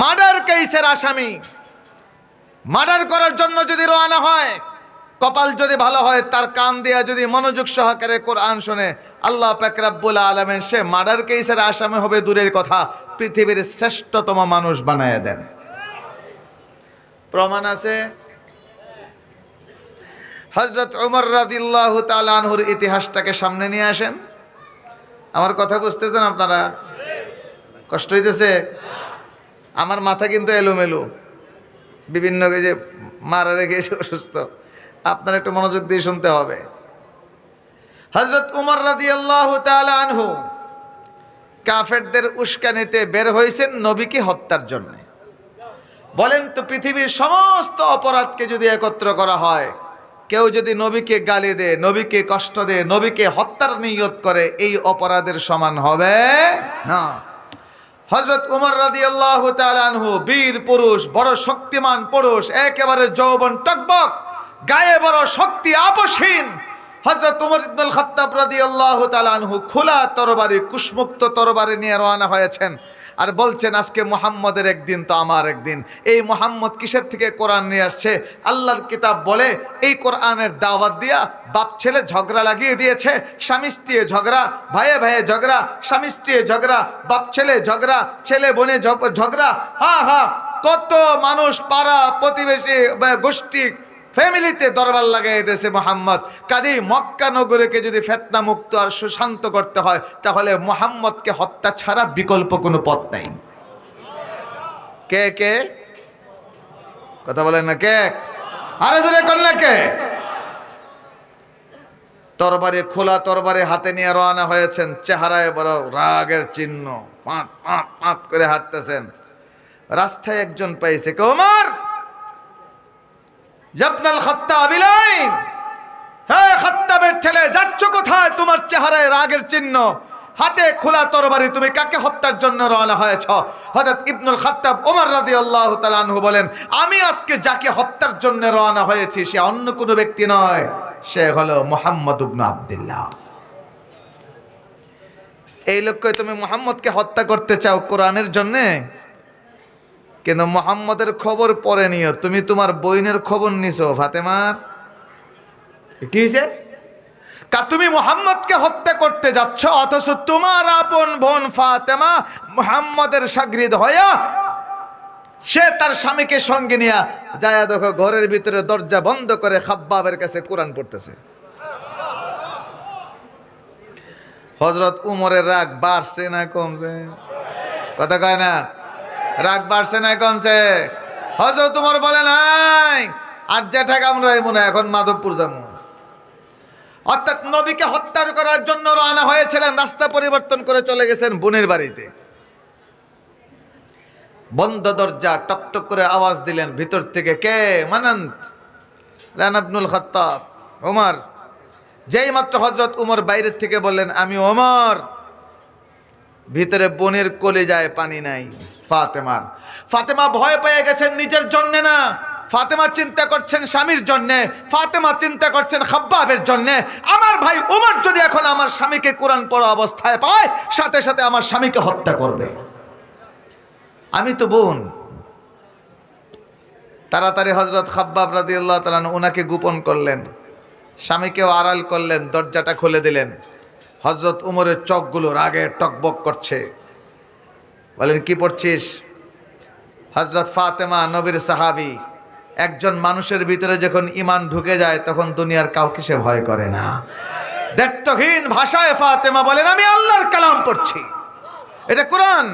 Murder কেসের আসামি murder করার জন্য যদি রওনা হয়, কপাল যদি ভালো হয়, তার কান দিয়া যদি মনোযোগ সহকারে কোরআন শুনে, আল্লাহ পাক রব্বুল আলামিন সে মার্ডার কেসের আসামি হবে দূরের কথা, পৃথিবীর শ্রেষ্ঠতম মানুষ বানায় দেন। প্রমাণ আছে। হযরত ওমর রাদিয়াল্লাহু তাআলা আনহুর ইতিহাসটাকে সামনে নিয়ে আসেন। আমার কথা বুঝতেছেন আপনারা? কষ্ট হইতেছে? আমার মাথা কিন্তু এলোমেলো, বিভিন্ন যে মারা রেখেছে অসুস্থ, আপনার একটু মনোযোগ দিয়ে শুনতে হবে। হযরত ওমর রাদিয়াল্লাহু তাআলা আনহু কাফেরদের উস্কানিতে বের হয়েছেন নবীকে হত্যার জন্য। বলেন তো, পৃথিবীর সমস্ত অপরাধকে যদি একত্র করা হয়, কেউ যদি নবীকে গালি দেয়, নবীকে কষ্ট দেয়, নবীকে হত্যার নিয়ত করে, এই অপরাধের সমান হবে না। হযরত ওমর রাদিয়াল্লাহু তাআলা আনহু বীর পুরুষ, বড় শক্তিমান পুরুষ, একেবারে যৌবন টকবক, গায়ে বড় শক্তি আপসীন। হযরত ওমর ইবনুল খাত্তাব রাদিয়াল্লাহু তাআলা আনহু খোলা তরবারি, কুশমুক্ত তরবারি নিয়ে রওনা হয়েছেন আর বলছেন, আজকে মুহাম্মদের একদিন তো আমার একদিন। এই মুহাম্মদ কিসের থেকে কোরআন নিয়ে আসছে? আল্লাহর কিতাব বলে এই কোরআনের দাওয়াত দিয়া বাপ ছেলে ঝগড়া লাগিয়ে দিয়েছে, স্বামী স্ত্রী ঝগড়া, ভাইয়ে ভাইয়ে ঝগড়া, স্বামী স্ত্রী ঝগড়া, বাপ ছেলে ঝগড়া, ছেলে বোনে ঝগড়া। কত মানুষ, পাড়া প্রতিবেশী, গোষ্ঠী, ফ্যামিলিতে দরবার লাগাই দিয়েছে মুহাম্মদ। কাজেই মক্কা নগরীকে যদি ফিতনা মুক্ত আর সুশান্ত করতে হয়, তাহলে মুহাম্মদকে হত্যা ছাড়া বিকল্প কোনো পথ নাই। কে কে কথা বলেন না? কে? আরে জোরে কোন না? কে? তরবারি, খোলা তরবারি হাতে নিয়ে রওনা হয়েছেন, চেহারায় বড় রাগের চিহ্ন, পাঁত পাঁত পাঁত করে হাঁটতেছেন। রাস্তায় একজন পাইছে, কে? ওমর ইবনুল খাত্তাব, হে খাত্তাবের ছেলে, যাচ্ছ কোথায়? তোমার চেহারায় রাগের চিহ্ন, হাতে খোলা তরবারি, তুমি কাকে হত্যার জন্য রওনা হয়েছ? হযরত ইবনুল খাত্তাব ওমর রাদিয়াল্লাহু তাআলা আনহু বলেন, আমি আজকে যাকে হত্যার জন্য রওনা হয়েছি সে অন্য কোনো ব্যক্তি নয়, সে হলো মুহাম্মদ ইবনে আব্দুল্লাহ। এই লক্ষ্যে তুমি মুহাম্মদকে হত্যা করতে চাও কোরআনের জন্য, কিন্তু মুহাম্মদের খবর পরে নিও। তুমি তোমার বইনের খবর নিছো, ফাতেমার কি হয়েছে? তুমি মুহাম্মদকে হত্যা করতে যাচ্ছ, অথচ তোমার আপন বোন ফাতেমা মুহাম্মদের শাগরিদ হইয়া সে তার স্বামীকে সঙ্গে নিয়ে যায়, দেখো ঘরের ভিতরে দরজা বন্ধ করে খাব্বাবের কাছে কোরআন পড়তেছে। হযরত উমরের রাগ বাড়ছে না কমছে? কথা কয় না? রাগ বাড়ছে না কমছে? হযরত উমর বলে, নাই আর যেটা আমরা মনে হয় এখন মাধবপুর যাবো। অর্থাৎ নবীকে হত্যা করার জন্য রওনা হয়েছিলেন, রাস্তা পরিবর্তন করে চলে গেছেন বোনের বাড়িতে। বন্ধ দরজা, টকটক করে আওয়াজ দিলেন ভিতর থেকে, কে? মানান্ত ইবনুল খাত্তাব, ওমর। যেই মাত্র হযরত উমর বাইরের থেকে বললেন, আমি ওমর, ভিতরে বোনের কলিজায় পানি নাই ফাতেমার। ফাতেমা ভয় পেয়ে গেছেন, নিজের জন্য না, ফাতেমা চিন্তা করছেন স্বামীর জন্য, ফাতেমা চিন্তা করছেন খাব্বাবের জন্য। আমার ভাই ওমর যদি এখন আমার স্বামীকে কোরআন পড়া অবস্থায় পায়, সাথে সাথে আমার স্বামীকে হত্যা করবে। আমি তো বোন। তাড়াতাড়ি হযরত খাব্বাব রাদিয়াল্লাহু তাআলা ওনাকে গোপন করলেন, স্বামীকেও আড়াল করলেন, দরজাটা খুলে দিলেন। হযরত উমরের চোখগুলো রাগে টকবক করছে। বলেন, কি পড়ছিস? হযরত ফাতেমা নবীর সাহাবী, একজন মানুষের ভিতরে যখন ঈমান ঢুকে যায় তখন দুনিয়ার কাউকে সে ভয় করে না। দেখতহীন ভাষায় ফাতেমা বলেন, আমি আল্লাহর কালাম পড়ছি, এটা কোরআন।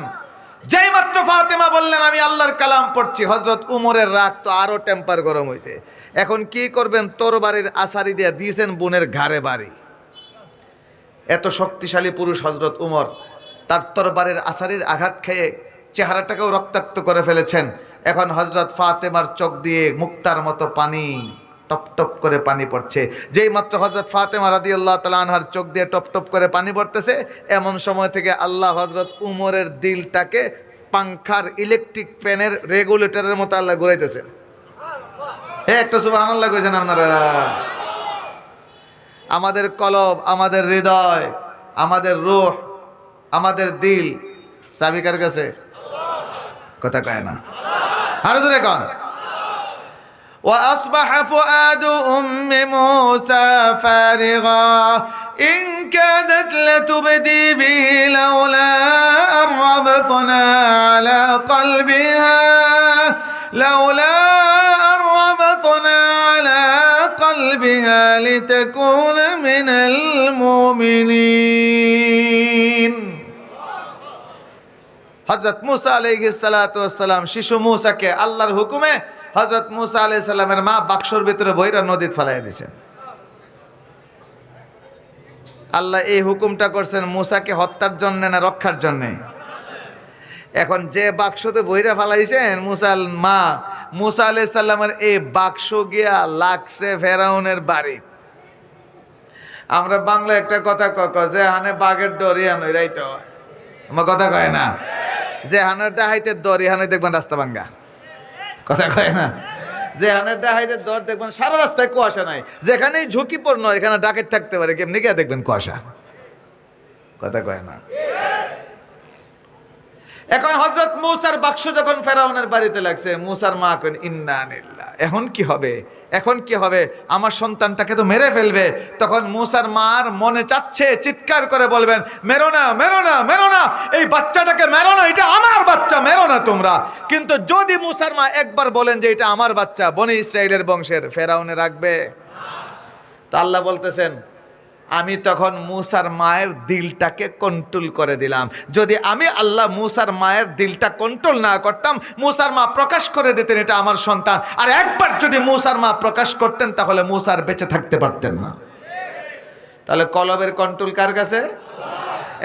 যেই মাত্র ফাতেমা বললেন আমি আল্লাহর কালাম পড়ছি, হযরত উমরের রাগ তো আরো টেম্পার গরম হয়েছে। এখন কি করবেন? তরবারির আসারি দিয়ে দিয়েছেন বোনের ঘাড়ে বাড়ি। এত শক্তিশালী পুরুষ হযরত উমর, তার তরবারির আসারির আঘাত খেয়ে চেহারাটাকেও রক্তাক্ত করে ফেলেছেন। এখন হযরত ফাতেমার চোখ দিয়ে মুক্তার মতো পানি, টপ টপ করে পানি পড়ছে। যেই মাত্র হযরত ফাতেমা রাদিয়াল্লাহু তাআলা আনহার চোখ দিয়ে টপ টপ করে পানি পড়তেছে, এমন সময় থেকে আল্লাহ হযরত উমরের দিলটাকে পাংখার ইলেকট্রিক ফ্যানের রেগুলেটরের মতো আল্লাহ ঘুরাইতেছে। একটা সুবহানাল্লাহ কইছেন আপনারা? আমাদের কলব, আমাদের হৃদয়, আমাদের রূহ, আমাদের দিল চাবি কার কাছে? কথা কয় না, আরো জোরে কন। وأصبح فؤاد أم موسى فارغا إن كادت لتبدي به لولا أن ربطنا على قلبها لتكون من المؤمنين। হযরত মুসা আলাইহিস সালাতু ওয়াস সালাম শিশু মুসাকে আল্লাহর হুকুমে হযরত মুসা আলাইহিস সালামের মা বাক্সর ভিতরে বইরা নদীতে ফেলাই দিয়েছেন। আল্লাহ এই হুকুমটা করছেন মুসাকে হত্যার জন্য না রক্ষার জন্য? এখন যে বাক্সতে বইরা ফেলাইছেন মুসার মা, মুসা আলাইহিস সালামের এই বাক্স গিয়া লাগছে ফেরাউনের বাড়ি। আমরা বাংলা একটা কথা কয় যে হানে বাঘের ডরি হানই রাইতে হয়, আমার কথা কয় না, যে হানের ডাহাইতে দড়ি হানে দেখবেন রাস্তা ভাঙ্গা, কথা কয় না, যে হানের ডাহাইতে দর দেখবেন সারা রাস্তায় কুয়াশা নাই, যেখানেই ঝুঁকিপূর্ণ এখানে ডাকাত থাকতে পারে, কেমনি গিয়ে দেখবেন কুয়াশা, কথা কয় না। এখন হযরত মুসার বাক্স যখন ফেরাউনের বাড়িতে লাগছে, মুসার মা কইন ইন্না লিল্লাহ, এখন কি হবে, এখন কি হবে, আমার সন্তানটাকে তো মেরে ফেলবে। তখন মুসার মার মনে চাচ্ছে চিৎকার করে বলবেন, মেরো না, মেরো না, মেরো না, এই বাচ্চাটাকে মেরো না, এটা আমার বাচ্চা, মেরো না তোমরা। কিন্তু যদি মুসার মা একবার বলেন যে এটা আমার বাচ্চা, বনি ইসরাইলের বংশের, ফেরাউনে রাখবে? তা আল্লাহ বলতেছেন আমি তখন মুসার মায়ের দিলটাকে কন্ট্রোল করে দিলাম। যদি আমি আল্লাহ মুসার মায়ের দিলটা কন্ট্রোল না করতাম, মুসার মা প্রকাশ করে দিতেন এটা আমার সন্তান, আর একবার যদি মুসার মা প্রকাশ করতেন তাহলে মুসার বেঁচে থাকতে পারতেন না। তাহলে কলবের কন্ট্রোল কার কাছে?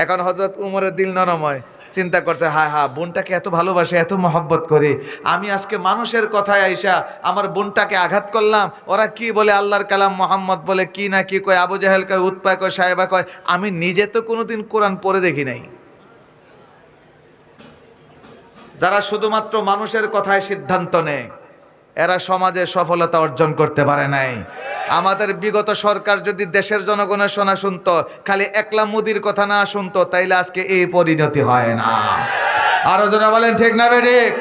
এখন হযরত উমরের দিল নরম হয়, চিন্তা করতে, হায় হা বোনটাকে এত ভালোবাসে, এত মহব্বত করি, আমি আজকে মানুষের কথায় আইসা আমার বোনটাকে আঘাত করলাম। ওরা কি বলে আল্লাহর কালাম মোহাম্মদ বলে, কি না কি কয়, আবু জাহেল কয়, উৎপা কয়, সাহেবা কয়, আমি নিজে তো কোনোদিন কোরআন পড়ে দেখি নাই। যারা শুধুমাত্র মানুষের কথায় সিদ্ধান্ত নেয় এরা সমাজে সফলতা অর্জন করতে পারে নাই। আমাদের বিগত সরকার যদি দেশের জনগণের শোনা শুনতো, খালি একলা মোদির কথা না শুনতো, তাইলে আজকে এই পরিণতি হয় না। আরো জোরে বলেন ঠিক না বেঠিক?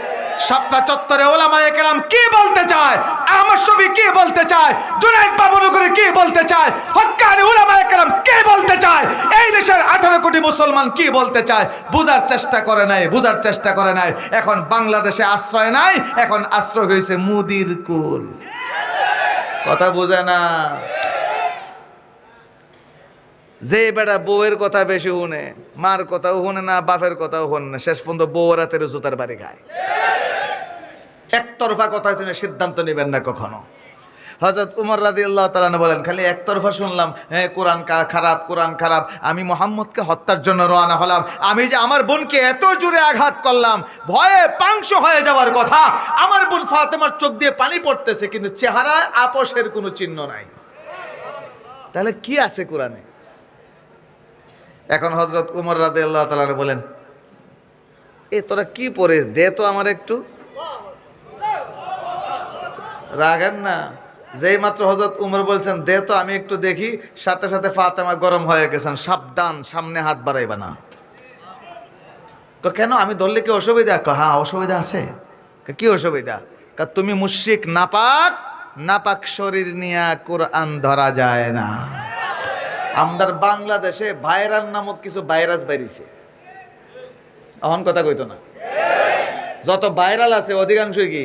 শাপলা চত্বরে ওলামায়ে কেরাম কি বলতে চায়, আহমদ শফী কি বলতে চায়, জুনায়েদ বাবুনগরী কি বলতে চায়, হক্কানি উলামায়ে কেরাম কি বলতে চায়, এই দেশের 18 কোটি মুসলমান কি বলতে চায়, বুঝার চেষ্টা করে নাই, বুঝার চেষ্টা করে নাই। এখন বাংলাদেশে আশ্রয় নাই, এখন আশ্রয় হয়েছে মুদির কুল। কথা বুঝে না। যে বেটা বউয়ের কথা বেশি শুনে, মার কথাও শুনে না, বাপের কথাও শুনে না, শেষ পর্যন্ত বউ রাতের জুতার বাড়ি খায়। একতরফা কথা শুনে সিদ্ধান্ত নেবেন না কখনো। হযরত উমর রাদিয়াল্লাহু তাআলা বলেন, খালি একতরফা শুনলাম, হ্যাঁ কোরআন খারাপ, কোরআন খারাপ, আমি মুহাম্মদকে হত্যার জন্য রওনা হলাম, আমি যে আমার বোনকে এত জোরে আঘাত করলাম, ভয়ে পাংশ হয়ে যাওয়ার কথা, আমার বোন ফাতেমার চোখ দিয়ে পানি পড়তেছে, কিন্তু চেহারায় আপোষের কোনো চিহ্ন নাই। তাহলে কি আছে কোরআনে? এখন হযরত উমর রাদিয়াল্লাহু তাআলা বলেন, এ তোরা কি পড়িস, দে তো আমার একটু। রাগেন না, যেই মাত্র হযরত উমর বলছেন দে তো আমি একটু দেখি, সাথে সাথে ফাতেমা গরম হয়ে গেছেন, সাবধান, সামনে হাত বাড়াইবা না। কেন, আমি ধরলে কি অসুবিধা? হ্যাঁ অসুবিধা আছে। কি অসুবিধা? তুমি মুশরিক, নাপাক, নাপাক শরীর নিয়ে কোরআন ধরা যায় না। আমাদের বাংলাদেশে ভাইরাল নামক কিছু ভাইরাস বেরিয়েছে, এখন কথা কইতো না, যত ভাইরাল আছে অধিকাংশই কি,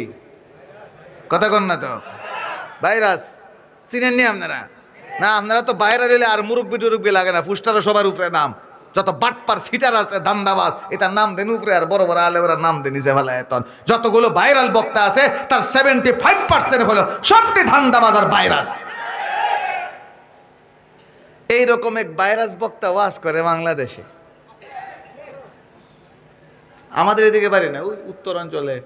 কথা কন না তো, ভাইরাস। চিনেননি আপনারা? না, আপনারা তো ভাইরাল হলে আর মুরব্বি টুরব্বি লাগে না, পুস্টারও সবার উপরে নাম, যত বাটপার সিটার আছে, ধান্দাবাজ, এটার নাম দেন উপরে, আর বড় বড় আলেমরা নাম দেন নিচে ভালো। এখন যতগুলো ভাইরাল বক্তা আছে তার 75% হলো সবটি ধান্দাবাজ আর ভাইরাস। এইরকম এক ভাইরাস বক্তা ওয়াজ করে বাংলাদেশে, আমাদের এদিকে পারি না, ওই উত্তরাঞ্চলে।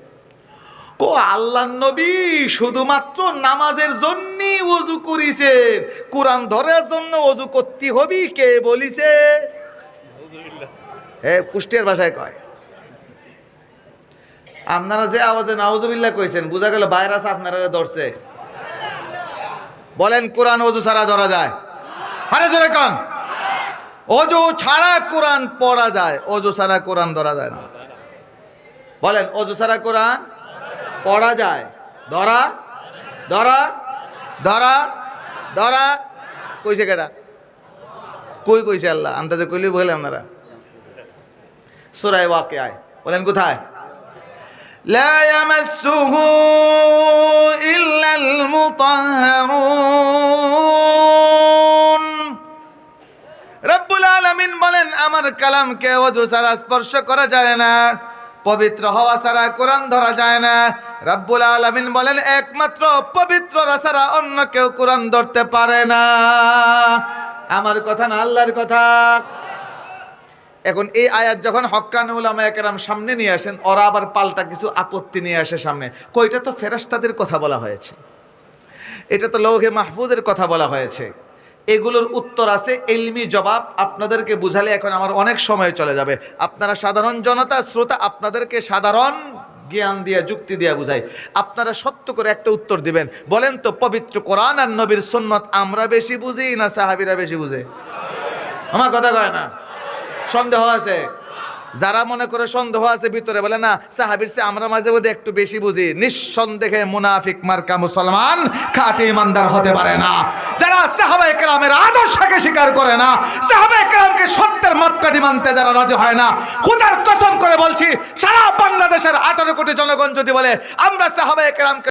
আল্লাহর নবী শুধুমাত্র নামাজের জন্য ওযু করিছেন, কোরআন ধরার জন্য ওযু করতে হবি কে বলিছে? কুষ্টিয়ার ভাষায় কয়। আপনারা যে আওয়াজে নাউজুবিল্লাহ কইছেন, বোঝা গেল ভাইরাস আপনারা ধরছে। বলেন কোরআন ওযু ছাড়া ধরা যায়? আরে জোরে কোন, ওযু ছাড়া কোরআন পড়া যায়, ওযু ছাড়া কোরআন ধরা যায় না। বলেন অজু ছাড়া কোরআন পড়া যায়? ধরা ধরা ধরা ধরা কইছে কেডা? কই কইছে আল্লাহ? আন্দাজে কইলি বলে আপনারা সূরা ওয়াকিয়া বলেন কোথায়? লা ইয়ামাসসুহু ইল্লাল মুতাহহারুন। রব্বুল আলামিন বলেন আমার কালামকে ওযু ছাড়া স্পর্শ করা যায় না, পবিত্র হওয়া ছাড়া কোরআন ধরা যায় না। রব্বুল আলামিন বলেন একমাত্র পবিত্ররা ছাড়া অন্য কেউ কোরআন ধরতে পারে না। আমার কথা না আল্লাহর কথা। এখন এই আয়াত যখন হক্কানি উলামায়ে কেরাম সামনে নিয়ে আসেন, ওরা আবার পাল্টা কিছু আপত্তি নিয়ে আসে সামনে। কইটা তো ফেরেশতাদের কথা বলা হয়েছে, এটা তো লৌহে মাহফুজের কথা বলা হয়েছে। এগুলোর উত্তর আছে, ইলমি জবাব আপনাদেরকে বুঝালে এখন আমার অনেক সময় চলে যাবে। আপনারা সাধারণ জনতা শ্রোতা, আপনাদেরকে সাধারণ জ্ঞান দিয়ে যুক্তি দিয়ে বুঝাই। আপনারা সত্য করে একটা উত্তর দিবেন। বলেন তো পবিত্র কোরআন আর নবীর সুন্নাত আমরা বেশি বুঝি না সাহাবীরা বেশি বুঝে? আমার কথা কয় না? সন্দেহ আছে? যারা মনে করে সন্দেহ আছে ভিতরে, বলে না সাহাবীর চেয়ে আমরা মাঝে মধ্যে একটু বেশি বুঝি, নিঃসন্দেহে মুনাফিক মার্কা মুসলমান খাঁটি ইমানদার হতে পারে না। যারা সাহাবায়ে কেরামের আদর্শকে স্বীকার করে না, সাহাবায়ে কেরামকে সত্যের মাপকাঠি মানতে যারা রাজি হয় না, খোদার কসম করে বলছি সারা বাংলাদেশের 18 কোটি জনগণ যদি বলে আমরা সাহাবায়ে কেরামকে